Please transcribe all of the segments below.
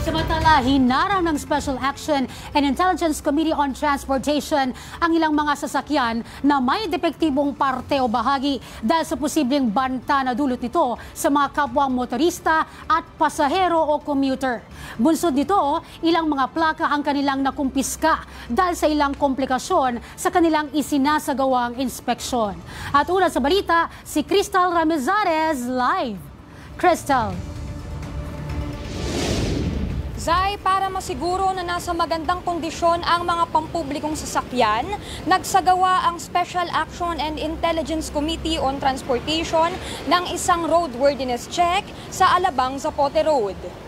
Samantala, hinarang ng Special Action and Intelligence Committee on Transportation ang ilang mga sasakyan na may depektibong parte o bahagi dahil sa posibleng banta na dulot nito sa mga kapwang motorista at pasahero o commuter. Bunsod nito, ilang mga plaka ang kanilang nakumpiska dahil sa ilang komplikasyon sa kanilang isinasagawang inspeksyon. At una sa balita, si Crystal Ramizares live. Crystal. Zay, para masiguro na nasa magandang kondisyon ang mga pampublikong sasakyan, nagsagawa ang Special Action and Intelligence Committee on Transportation ng isang roadworthiness check sa Alabang Zapote Road.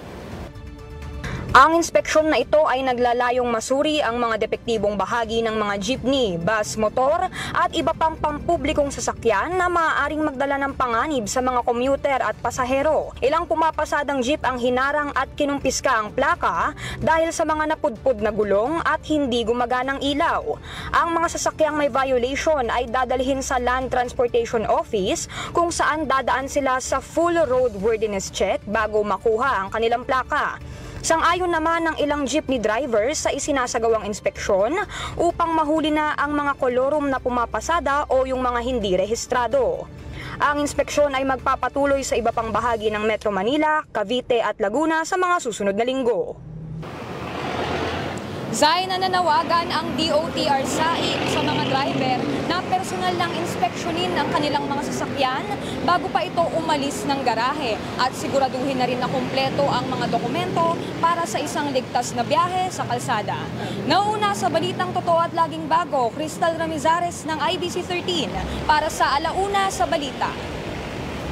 Ang inspeksyon na ito ay naglalayong masuri ang mga depektibong bahagi ng mga jeepney, bus, motor at iba pang pampublikong sasakyan na maaaring magdala ng panganib sa mga commuter at pasahero. Ilang pumapasadang jeep ang hinarang at kinumpiska ang plaka dahil sa mga napudpud na gulong at hindi gumaganang ilaw. Ang mga sasakyang may violation ay dadalhin sa Land Transportation Office kung saan dadaan sila sa full roadworthiness check bago makuha ang kanilang plaka. Sang-ayon naman ng ilang jeepney drivers sa isinasagawang inspeksyon upang mahuli na ang mga kolorum na pumapasada o yung mga hindi rehistrado. Ang inspeksyon ay magpapatuloy sa iba pang bahagi ng Metro Manila, Cavite at Laguna sa mga susunod na linggo. Zay, nananawagan ang DOTR-SAI sa mga driver na personal lang inspeksyonin ang kanilang mga sasakyan bago pa ito umalis ng garahe at siguraduhin na rin na kumpleto ang mga dokumento para sa isang ligtas na biyahe sa kalsada. Nauna sa balitang totoo at laging bago, Crystal Ramizares ng IBC 13 para sa Alauna sa Balita.